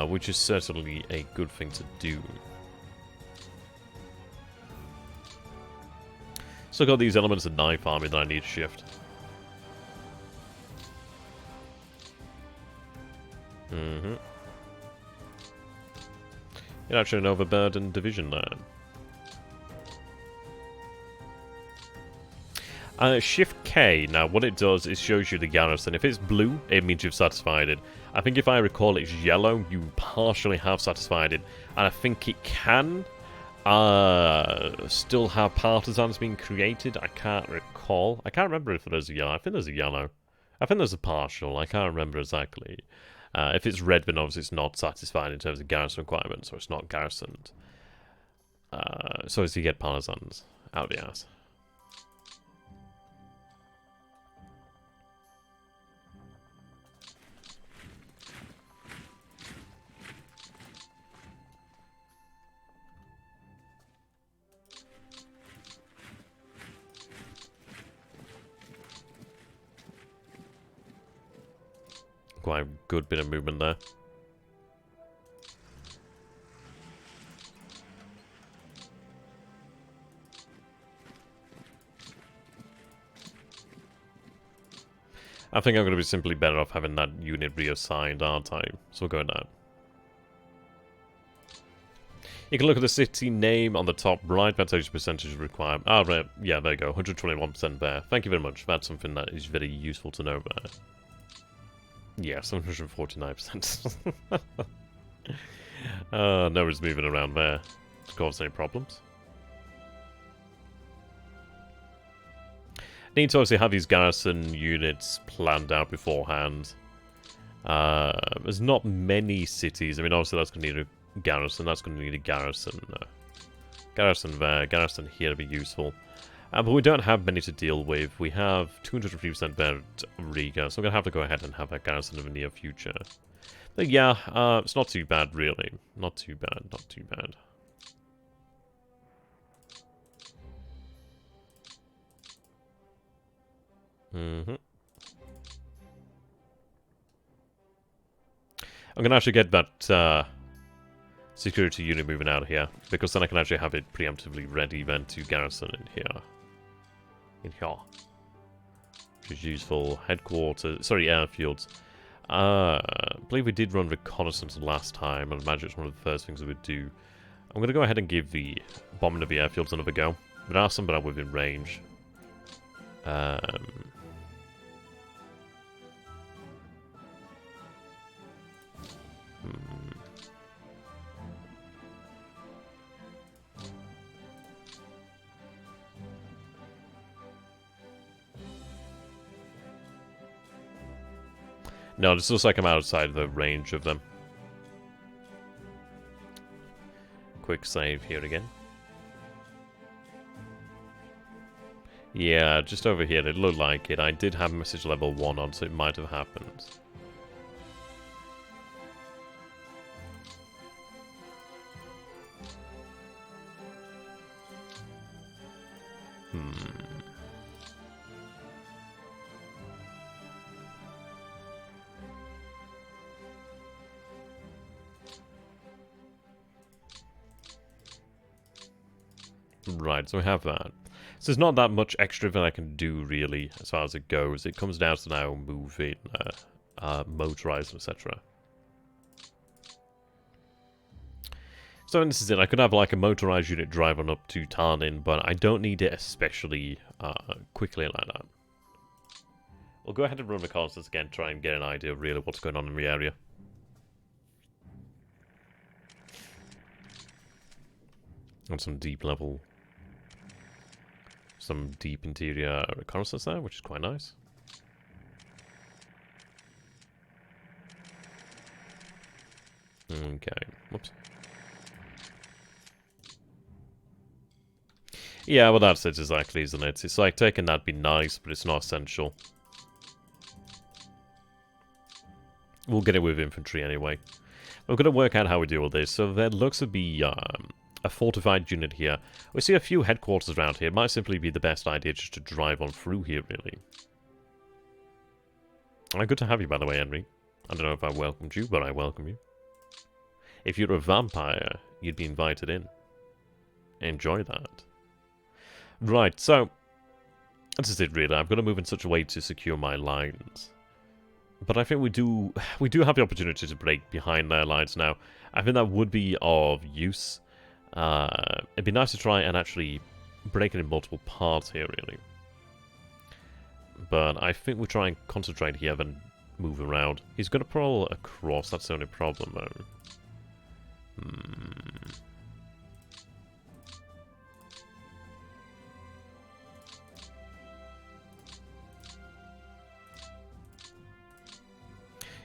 which is certainly a good thing to do. Still got these elements of knife army that I need to shift. Mm-hmm. You're actually an overburdened division there. Shift K, now what it does is shows you the garrison. If it's blue, it means you've satisfied it. I think if I recall it's yellow, you partially have satisfied it. And I think it can still have partisans being created. I can't recall. I can't remember if there's a yellow. I think there's a yellow. I think there's a partial. I can't remember exactly. If it's red, then obviously it's not satisfied in terms of garrison requirements, so it's not garrisoned. So as you get partisans out the ass. Quite a good bit of movement there. I think I'm going to be simply better off having that unit reassigned, aren't I? So we'll go with that. You can look at the city name on the top right. That's how much percentage required. Ah, right. Yeah, there you go. 121% there. Thank you very much. That's something that is very useful to know there. Yeah, 749%. No one's moving around there to cause any problems. Need to obviously have these garrison units planned out beforehand. There's not many cities. I mean, obviously that's going to need a garrison. That's going to need a garrison. Garrison there. Garrison here to be useful. But we don't have many to deal with. We have 203% there at Riga, so I'm going to have to go ahead and have that garrison in the near future. But yeah, it's not too bad, really. Not too bad, not too bad. I'm going to actually get that security unit moving out of here, because then I can actually have it preemptively ready then to garrison in here. Which is useful. Headquarters, sorry, airfields. I believe we did run reconnaissance last time. I imagine it's one of the first things we would do. I'm going to go ahead and give the bombing of the airfields another go. There are some that are within range. No, this looks like I'm outside the range of them. Quick save here again. Yeah, just over here, it looked like it. I did have message level 1 on, so it might have happened. Right, so we have that. So there's not that much extra that I can do, really, as far as it goes. It comes down to now moving, motorized, etc. So this is it. I could have like a motorized unit driving up to Tarnin, but I don't need it especially quickly like that. We'll go ahead and run reconnaissance again, try and get an idea of really what's going on in the area. And some deep level... some deep interior reconnaissance there, which is quite nice. Okay, whoops. Yeah, well that's it exactly, isn't it? It's like taking that'd be nice, but it's not essential. We'll get it with infantry anyway. We're going to work out how we deal with this. So there looks to be a fortified unit here. We see a few headquarters around here. It might simply be the best idea just to drive on through here, really. Good to have you, by the way, Henry. I don't know if I welcomed you, but I welcome you. If you're a vampire, you'd be invited in. Enjoy that. Right, so this is it really. I'm going to move in such a way to secure my lines. But I think we do have the opportunity to break behind their lines now. I think that would be of use. It'd be nice to try and actually break it in multiple parts here, really. But I think we try and concentrate here, then move around. He's going to pull across, that's the only problem, though.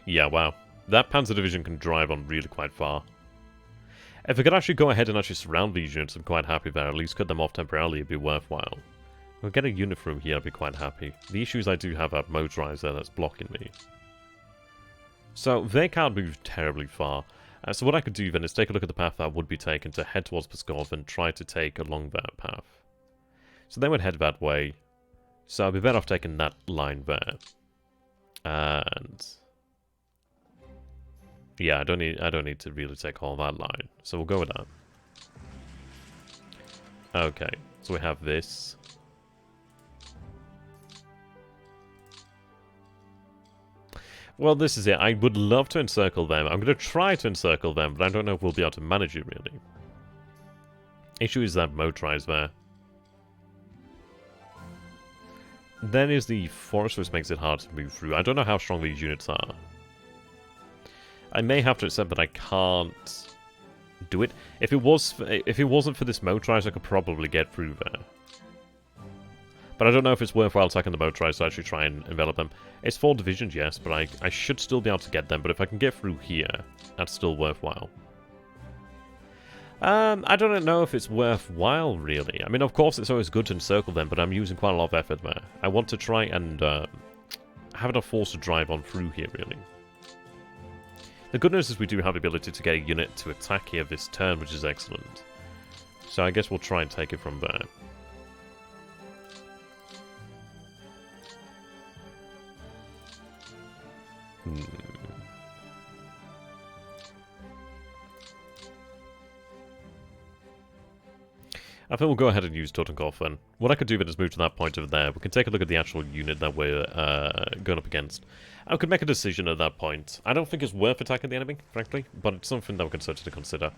Yeah, wow. That Panzer Division can drive on really quite far. If we could actually go ahead and actually surround these units, I'm quite happy there. At least cut them off temporarily, it'd be worthwhile. If we get a unit from here, I'd be quite happy. The issues I do have are motorized there that's blocking me. So, they can't move terribly far. So what I could do then is take a look at the path that would be taken to head towards Pskov and try to take along that path. So they would head that way. So I'd be better off taking that line there. And yeah, I don't need to really take all that line. So we'll go with that. Okay, so we have this. Well, this is it. I would love to encircle them. I'm going to try to encircle them, but I don't know if we'll be able to manage it, really. Issue is that motorized there. Then is the forest, which makes it hard to move through. I don't know how strong these units are. I may have to accept that I can't do it. If it wasn't for this motorized, I could probably get through there. But I don't know if it's worthwhile attacking the motorized to actually try and envelop them. It's 4 divisions, yes, but I should still be able to get them. But if I can get through here, that's still worthwhile. I don't know if it's worthwhile, really. I mean, of course, it's always good to encircle them, but I'm using quite a lot of effort there. I want to try and have enough force to drive on through here, really. The good news is we do have the ability to get a unit to attack here this turn, which is excellent. So I guess we'll try and take it from there. I think we'll go ahead and use Totenkopf then. What I could do then is move to that point over there. We can take a look at the actual unit that we're going up against. I could make a decision at that point. I don't think it's worth attacking the enemy, frankly, but it's something that we can certainly consider.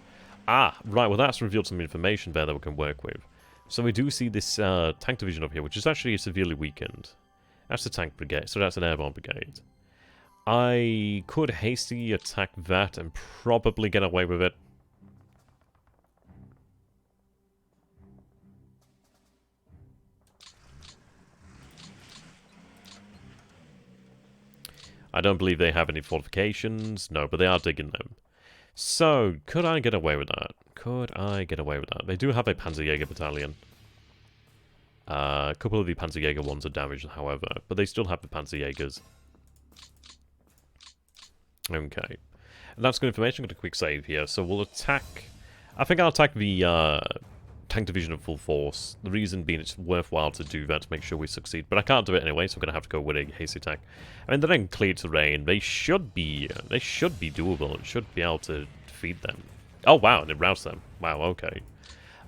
Ah, right, well that's revealed some information there that we can work with. So we do see this tank division up here, which is actually severely weakened. That's the tank brigade, so that's an airborne brigade. I could hastily attack that and probably get away with it. I don't believe they have any fortifications. No, but they are digging them. So, could I get away with that? Could I get away with that? They do have a Panzerjäger battalion. A couple of the Panzerjäger ones are damaged, however, but they still have the Panzerjägers. Okay. And that's good information. I'm going to quick save here. So we'll attack... I think I'll attack the tank division of full force. The reason being it's worthwhile to do that to make sure we succeed. But I can't do it anyway, so I'm going to have to go with a hasty attack. I mean, they're in clear terrain. They should be doable. It should be able to defeat them. Oh, wow, and it roused them. Wow, okay.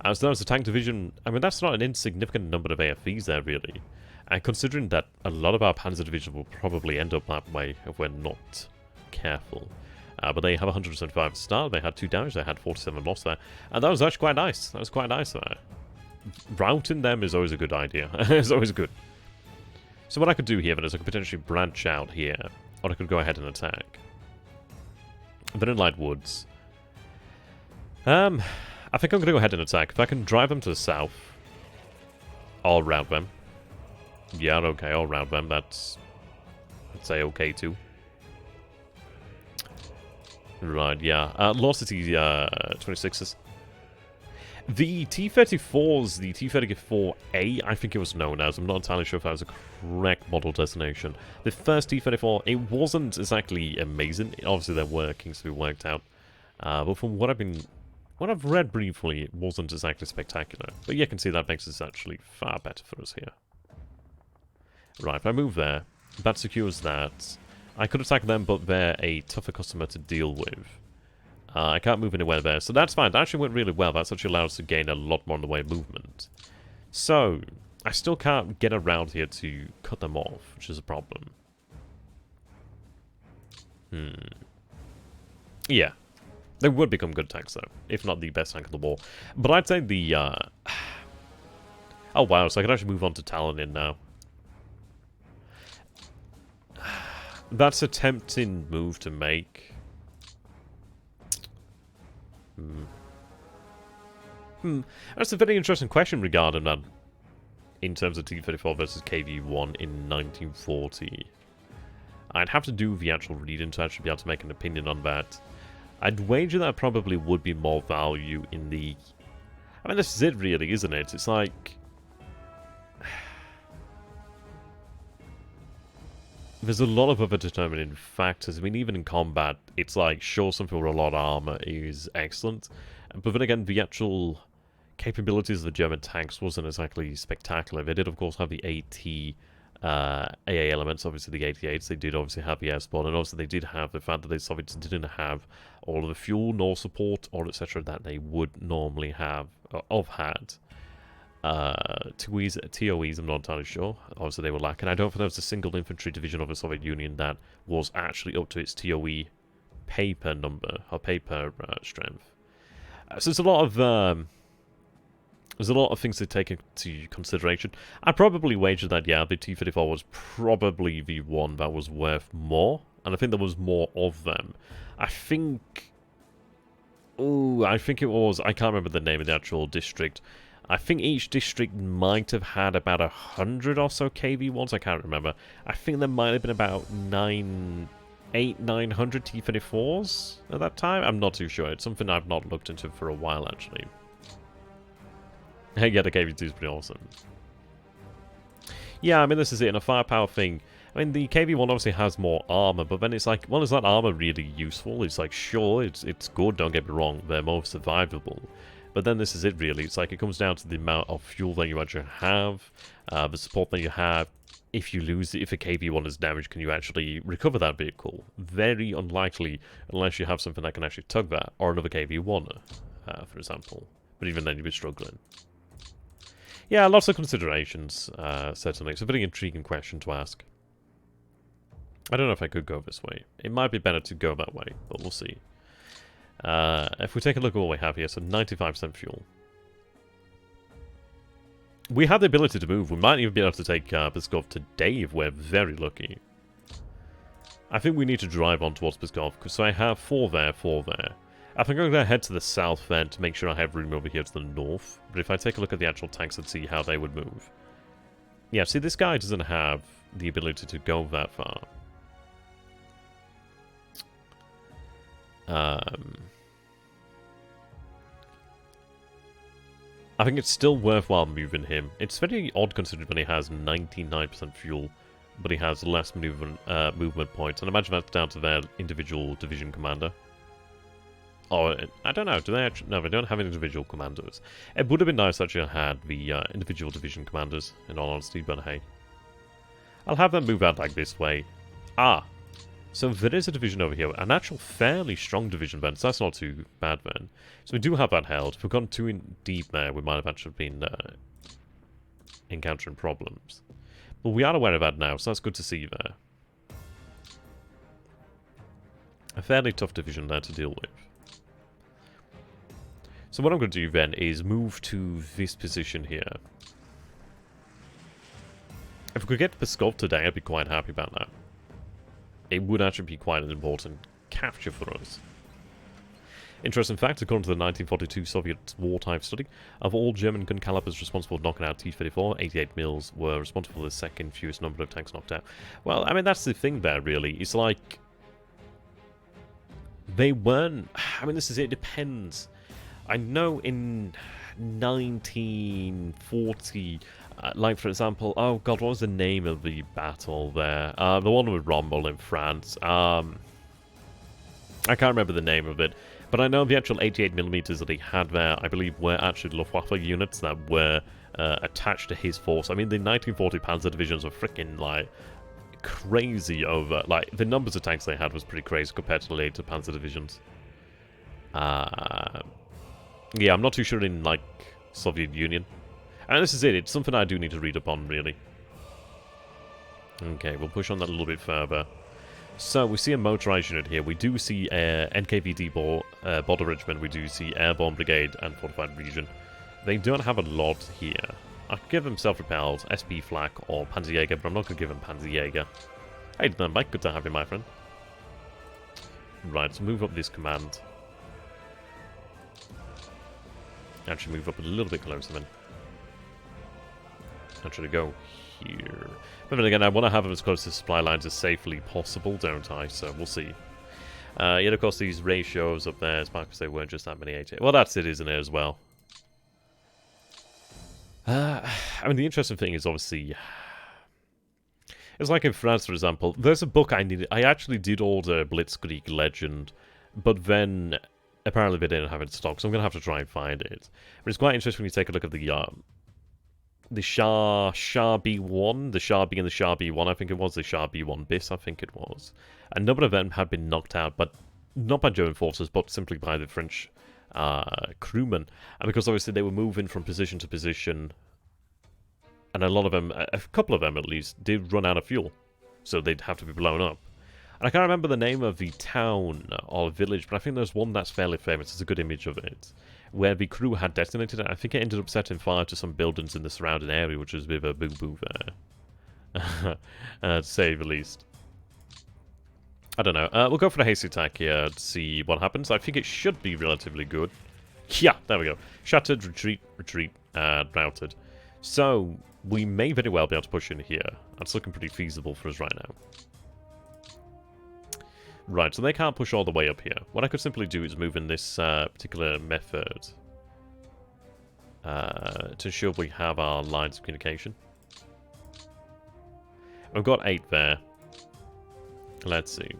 So that was the tank division. I mean, that's not an insignificant number of AFVs there, really. And considering that a lot of our Panzer division will probably end up that way if we're not careful. But they have 175 start. They had 2 damage. They had 47 loss there. And that was actually quite nice. That was quite nice there. Routing them is always a good idea. It's always good. So what I could do here then is I could potentially branch out here. Or I could go ahead and attack. Then in Light Woods. I think I'm going to go ahead and attack. If I can drive them to the south, I'll rout them. Yeah, okay, I'll rout them. That's, I'd say, okay too. Right, yeah. Lost City 26s. The T-34s, the T-34A, I think it was known as. I'm not entirely sure if that was a correct model designation. The first T-34, it wasn't exactly amazing. Obviously, there were things to be worked out. But from what I've read briefly, it wasn't exactly spectacular. But you can see that makes this actually far better for us here. Right, if I move there, that secures that. I could attack them, but they're a tougher customer to deal with. I can't move anywhere there, so that's fine. That actually went really well. That's actually allowed us to gain a lot more in the way of movement. So, I still can't get around here to cut them off, which is a problem. Yeah. They would become good tanks, though. If not the best tank of the war. But I'd say the, oh, wow. So I can actually move on to Talon now. That's a tempting move to make. That's a very interesting question regarding that. In terms of T-34 versus KV-1 in 1940. I'd have to do the actual reading to actually be able to make an opinion on that. I'd wager that probably would be more value in the... I mean, this is it really, isn't it? It's like... There's a lot of other determining factors. I mean, even in combat, it's like, sure, something with a lot of armor is excellent. But then again, the actual capabilities of the German tanks wasn't exactly spectacular. They did, of course, have the AA elements, obviously the 88s. They did obviously have the air support, and also they did have the fact that the Soviets didn't have all of the fuel nor support or etc. that they would normally have or had. TOEs, I'm not entirely sure. Obviously, they were lacking. I don't think there was a single infantry division of the Soviet Union that was actually up to its TOE paper number or paper strength. So there's a lot of things to take into consideration. I'd probably wager that, yeah, the T-34 was probably the one that was worth more. And I think there was more of them. I think it was... I can't remember the name of the actual district. I think each district might have had about 100 or so KV-1s. I can't remember. I think there might have been about 900 T-34s at that time. I'm not too sure. It's something I've not looked into for a while, actually. Yeah, the KV-2 is pretty awesome. Yeah, I mean, this is it. In a firepower thing, I mean, the KV-1 obviously has more armor, but then it's like, well, is that armor really useful? It's like, sure, it's good, don't get me wrong. They're more survivable. But then this is it, really. It's like, it comes down to the amount of fuel that you actually have, the support that you have. If you lose it, if a KV-1 is damaged, can you actually recover that vehicle? Very unlikely, unless you have something that can actually tug that, or another KV-1, for example. But even then, you'd be struggling. Yeah, lots of considerations, certainly. It's a very intriguing question to ask. I don't know if I could go this way. It might be better to go that way, but we'll see. If we take a look at what we have here, so 95% fuel. We have the ability to move. We might even be able to take Pskov today if we're very lucky. I think we need to drive on towards Pskov, so I have 4 there, 4 there. I think I'm going to head to the south then to make sure I have room over here to the north. But if I take a look at the actual tanks and see how they would move. Yeah, see, this guy doesn't have the ability to go that far. I think it's still worthwhile moving him. It's very odd considering when he has 99% fuel, but he has less movement points. And I imagine that's down to their individual division commander. Oh, I don't know. Do they actually? No, they don't have individual commanders. It would have been nice actually to had the individual division commanders, in all honesty, but hey. I'll have them move out like this way. Ah, so there is a division over here, an actual fairly strong division then, so that's not too bad then. So we do have that held. If we've gone too in deep there, we might have actually been encountering problems. But we are aware of that now, so that's good to see there. A fairly tough division there to deal with. So what I'm going to do then is move to this position here. If we could get Pskov today, I'd be quite happy about that. It would actually be quite an important capture for us. Interesting fact, according to the 1942 Soviet wartime study, of all German gun calibers responsible for knocking out T-34, 88 mils were responsible for the second fewest number of tanks knocked out. Well, I mean, that's the thing there, really. It's like... They weren't... I mean, this is it. It depends... I know in 1940, like for example, oh god, what was the name of the battle there? The one with Rommel in France. I can't remember the name of it, but I know the actual 88mm that he had there, I believe, were actually Luftwaffe units that were attached to his force. I mean, the 1940 Panzer divisions were freaking, like, crazy over... Like, the numbers of tanks they had was pretty crazy compared to the later Panzer divisions. Yeah, I'm not too sure in, like, Soviet Union. And this is it. It's something I do need to read up on, really. Okay, we'll push on that a little bit further. So, we see a motorized unit here. We do see NKVD Border Regiment. We do see Airborne Brigade and Fortified Region. They don't have a lot here. I could give them Self-Repelled, SP Flak, or Panzerjäger, but I'm not going to give them Panzerjäger. Hey, Mike, good to have you, my friend. Right, so move up this command. Actually, move up a little bit closer, then. Actually, go here. But then again, I want to have them as close to supply lines as safely possible, don't I? So, we'll see. Yet, of course, these ratios up there, it's because they weren't just that many 8. Well, that's it, isn't it, as well? I mean, the interesting thing is, obviously... It's like in France, for example. There's a book I needed. I actually did order Blitzkrieg Legend, but then apparently they didn't have it in stock, so I'm going to have to try and find it. But it's quite interesting when you take a look at the Shah B1, the Shah B and the Shah B1, I think it was, the Shah B1 bis, I think it was. A number of them had been knocked out, but not by German forces, but simply by the French crewmen. And because obviously they were moving from position to position, and a lot of them, a couple of them at least, did run out of fuel. So they'd have to be blown up. And I can't remember the name of the town or village, but I think there's one that's fairly famous. There's a good image of it. Where the crew had detonated it. I think it ended up setting fire to some buildings in the surrounding area, which was a bit of a boo-boo there. To say the least. I don't know. We'll go for the hasty attack here to see what happens. I think it should be relatively good. Yeah, there we go. Shattered, retreat, routed. So, we may very well be able to push in here. That's looking pretty feasible for us right now. Right, so they can't push all the way up here. What I could simply do is move in this particular method to ensure we have our lines of communication. I've got 8 there. Let's see.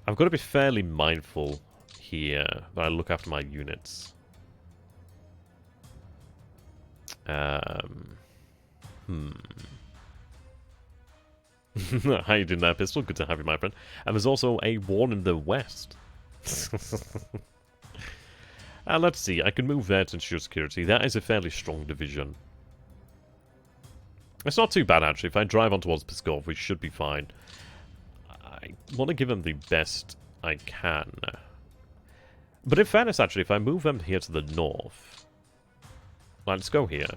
I've got to be fairly mindful here that I look after my units. How you doing there, Pistol? Good to have you, my friend. And there's also a war in the west. Let's see. I can move there to ensure security. That is a fairly strong division. It's not too bad, actually. If I drive on towards Pskov, we should be fine. I want to give them the best I can. But in fairness, actually, if I move them here to the north... Right, let's go here.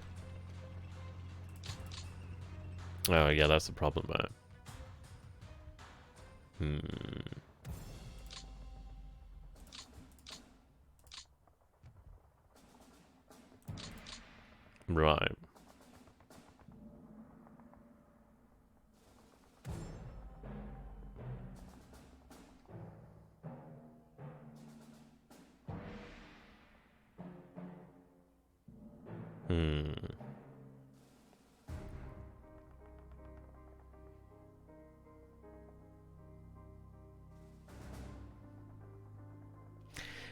Oh, yeah, that's the problem there. Right.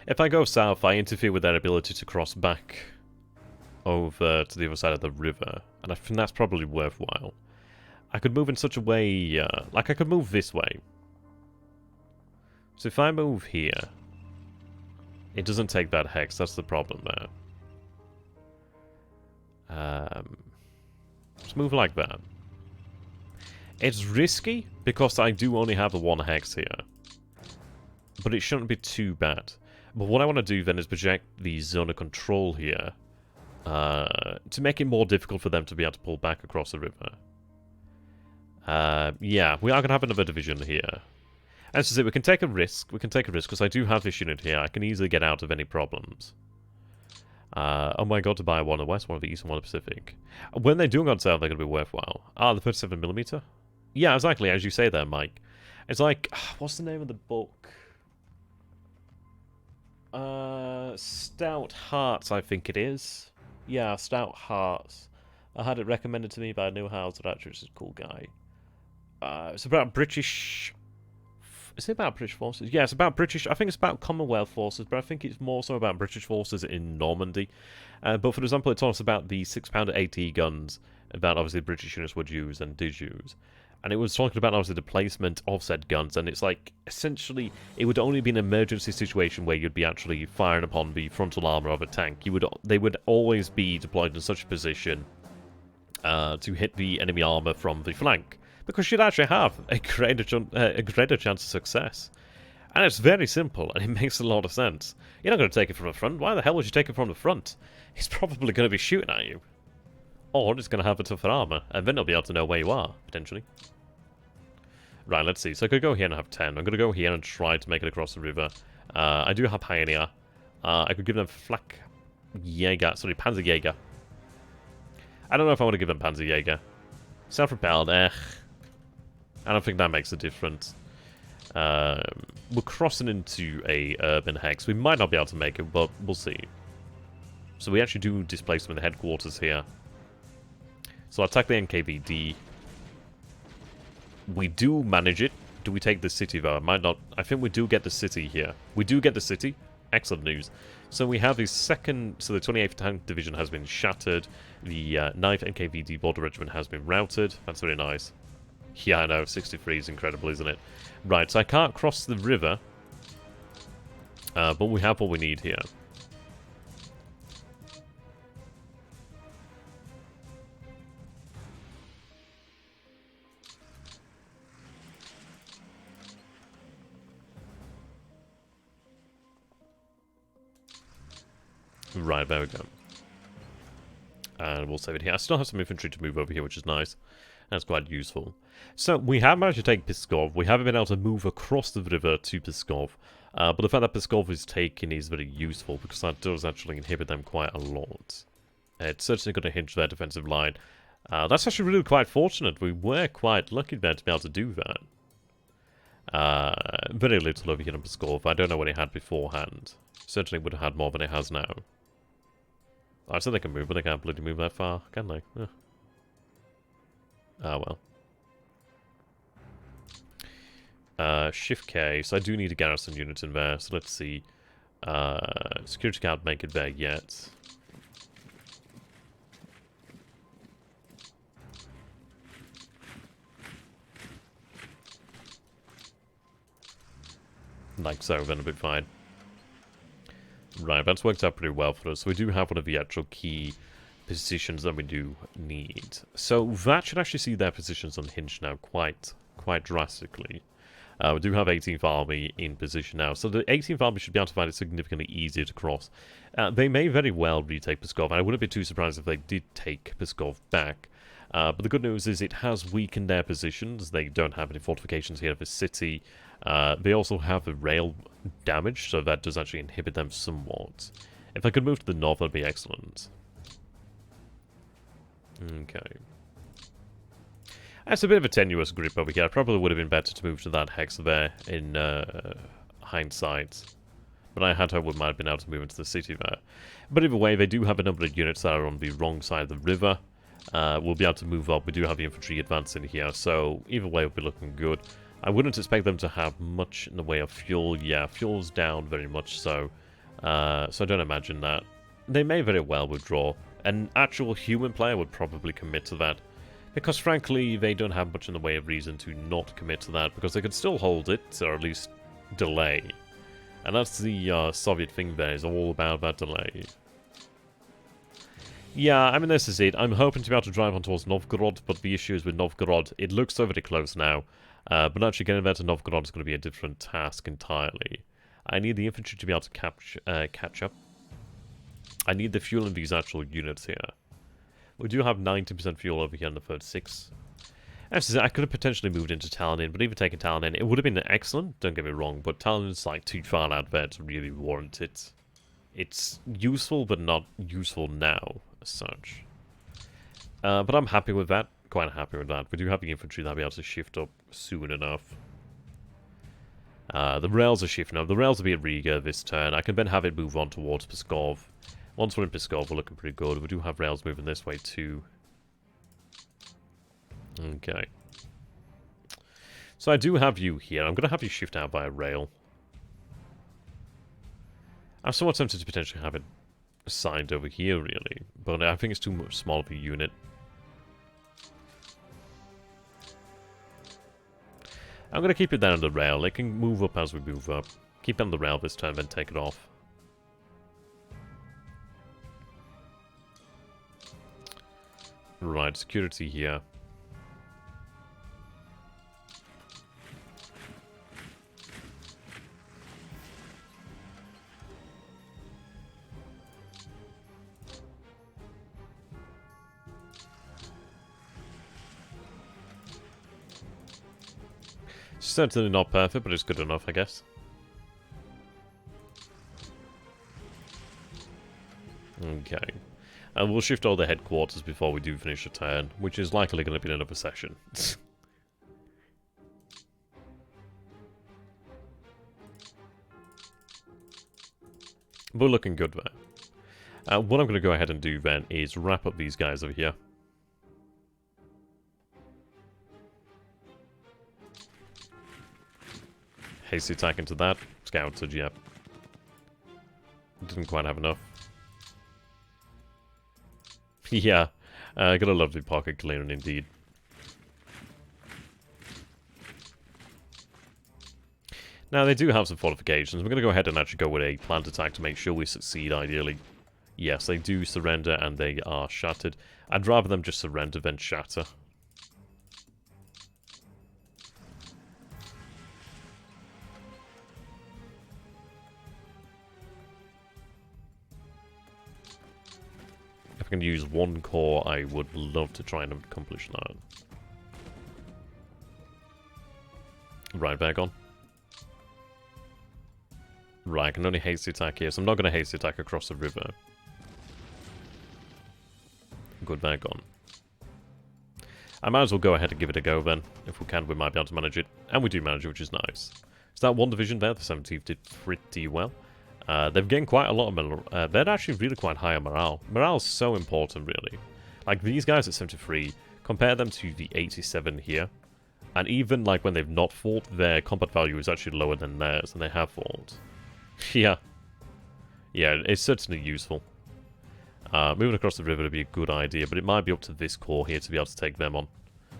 If I go south, I interfere with their ability to cross back over to the other side of the river, and I think that's probably worthwhile. I could move in such a way, like I could move this way. So if I move here, it doesn't take that hex, that's the problem there. Let's move like that. It's risky, because I do only have the 1 hex here. But it shouldn't be too bad. But what I want to do then is project the zone of control here to make it more difficult for them to be able to pull back across the river. Yeah, we are going to have another division here. As I say, we can take a risk. We can take a risk because I do have this unit here. I can easily get out of any problems. Oh my god, to buy one of the west, one of the east, and one of the Pacific. When they do go on sale, they're going to be worthwhile. Ah, the 37mm? Yeah, exactly, as you say there, Mike. It's like, what's the name of the book? Stout Hearts, I think it is. Yeah, Stout Hearts. I had it recommended to me by New House, that actually is a cool guy. It's about British... Is it about British forces? Yeah, it's about British... I think it's about Commonwealth forces, but I think it's more so about British forces in Normandy. But for example, it talks about the 6-pounder AT guns that obviously British units would use and did use. And it was talking about, obviously, the placement of said guns, and it's like, essentially, it would only be an emergency situation where you'd be actually firing upon the frontal armor of a tank. They would always be deployed in such a position to hit the enemy armor from the flank, because you'd actually have a greater chance of success. And it's very simple, and it makes a lot of sense. You're not going to take it from the front. Why the hell would you take it from the front? He's probably going to be shooting at you. Or it's going to have a tougher armor, and then he'll be able to know where you are, potentially. Right, let's see. So I could go here and have 10. I'm going to go here and try to make it across the river. I do have Pioneer. I could give them Panzerjäger. I don't know if I want to give them Panzerjäger. Self-propelled, I don't think that makes a difference. We're crossing into a urban hex. We might not be able to make it, but we'll see. So we actually do displace them in the headquarters here. So I'll attack the NKVD. We do manage it. Do we take the city, though? I might not. I think we do get the city here. We do get the city. Excellent news. So we have the second... So the 28th Tank Division has been shattered. The 9th NKVD Border Regiment has been routed. That's really nice. Yeah, I know. 63 is incredible, isn't it? Right, so I can't cross the river. But we have what we need here. Right, there we go. And we'll save it here. I still have some infantry to move over here, which is nice. That's quite useful. So, we have managed to take Pskov. We haven't been able to move across the river to Pskov. But the fact that Pskov is taken is very useful, because that does actually inhibit them quite a lot. It's certainly going to hinge their defensive line. That's actually really quite fortunate. We were quite lucky there to be able to do that. Very little over here in Pskov. I don't know what it had beforehand. Certainly would have had more than it has now. I said they can move, but they can't bloody move that far, can they? Ah, well. Shift K, so I do need a garrison unit in there, so let's see. Security can't make it there yet. Like so, then it'll be fine. Right, that's worked out pretty well for us. So we do have one of the actual key positions that we do need. So that should actually see their positions unhinged now quite drastically. We do have 18th Army in position now. So the 18th Army should be able to find it significantly easier to cross. They may very well retake Pskov, and I wouldn't be too surprised if they did take Pskov back. But the good news is it has weakened their positions. They don't have any fortifications here of the city. They also have the rail damage, so that does actually inhibit them somewhat. If I could move to the north, that'd be excellent. Okay. That's a bit of a tenuous grip over here. It probably would have been better to move to that hex there in hindsight. But I had hoped we might have been able to move into the city there. But either way, they do have a number of units that are on the wrong side of the river. We'll be able to move up. We do have the infantry advance in here, so either way will be looking good. I wouldn't expect them to have much in the way of fuel. Yeah, fuel's down very much so. So I don't imagine that. They may very well withdraw. An actual human player would probably commit to that. Because frankly, they don't have much in the way of reason to not commit to that, because they could still hold it, or at least delay. And that's the Soviet thing there, is all about that delay. Yeah, I mean, this is it. I'm hoping to be able to drive on towards Novgorod, but the issue is with Novgorod, it looks so very close now. But actually getting there to Novgorod is going to be a different task entirely. I need the infantry to be able to catch up. I need the fuel in these actual units here. We do have 90% fuel over here in the 36. Actually, I could have potentially moved into Tallinn, but even taking Tallinn, it would have been excellent, don't get me wrong, but Tallinn's like too far out there to really warrant it. It's useful, but not useful now, as such. But I'm happy with that. Quite happy with that. We do have the infantry that'll be able to shift up soon enough. The rails are shifting up. The rails will be at Riga this turn. I can then have it move on towards Pskov. Once we're in Pskov, we're looking pretty good. We do have rails moving this way too. Okay. So I do have you here. I'm going to have you shift out by a rail. I'm somewhat tempted to potentially have it assigned over here, really. But I think it's too much small of a unit. I'm going to keep it down on the rail. It can move up as we move up. Keep it on the rail this time, then take it off. Right, security here. Certainly not perfect, but it's good enough, I guess. Okay. And we'll shift all the headquarters before we do finish a turn, which is likely going to be another session. But looking good there. What I'm going to go ahead and do then is wrap up these guys over here. Hasty attack into that. Scouted, yeah. Didn't quite have enough. Yeah. Got a lovely pocket clearing indeed. Now, they do have some fortifications. We're going to go ahead and actually go with a plant attack to make sure we succeed, ideally. Yes, they do surrender and they are shattered. I'd rather them just surrender than shatter. If I can use one core, I would love to try and accomplish that. Right, back on. Right, I can only hasty attack here, so I'm not going to hasty attack across the river. Good, back on. I might as well go ahead and give it a go then. If we can, we might be able to manage it. And we do manage it, which is nice. So that one division there, the 17th, did pretty well. They've gained quite a lot of morale. They're actually really quite high on morale. Morale is so important, really. Like, these guys at 73, compare them to the 87 here. And even, like, when they've not fought, their combat value is actually lower than theirs, and they have fought. Yeah. Yeah, it's certainly useful. Moving across the river would be a good idea, but it might be up to this core here to be able to take them on.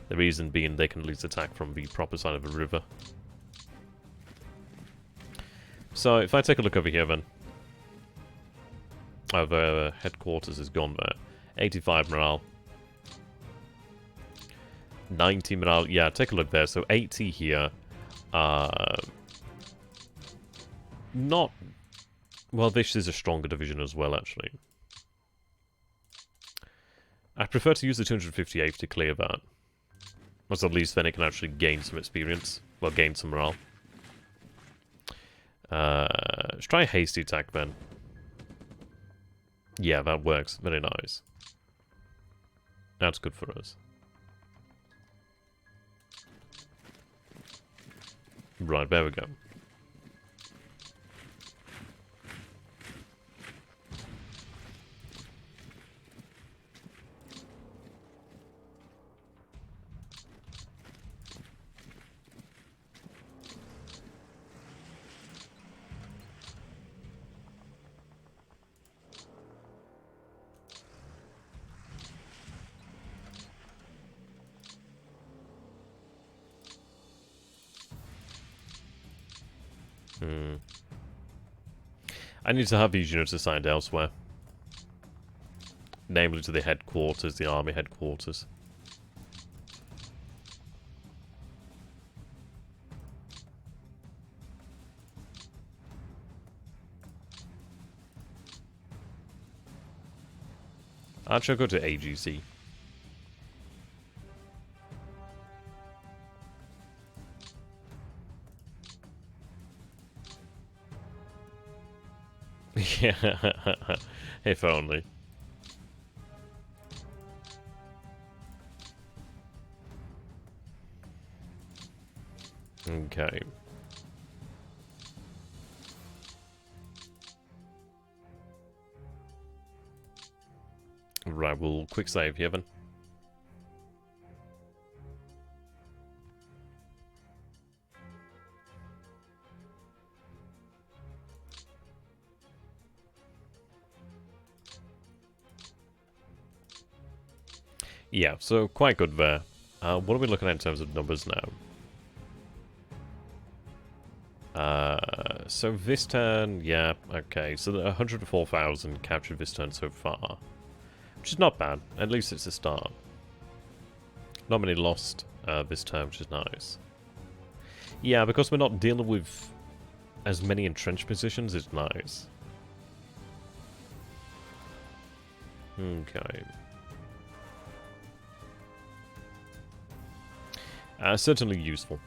The reason being they can at least attack from the proper side of the river. So, if I take a look over here then. Oh, the headquarters is gone there. 85 morale. 90 morale. Yeah, take a look there. So, 80 here. Not... Well, this is a stronger division as well, actually. I prefer to use the 258 to clear that. Because at least then it can actually gain some experience. Well, gain some morale. Let's try a hasty attack then. Yeah, that works. Very nice. That's good for us. Right, there we go. I need to have these units assigned elsewhere. Namely to the headquarters, the army headquarters. Actually, I'll go to AGC. Yeah, if only. Okay. Right, we'll quick save here then. Yeah, so quite good there. What are we looking at in terms of numbers now? So this turn, yeah, okay. So 104,000 captured this turn so far. Which is not bad. At least it's a start. Not many lost this turn, which is nice. Yeah, because we're not dealing with as many entrenched positions, it's nice. Okay. Certainly useful.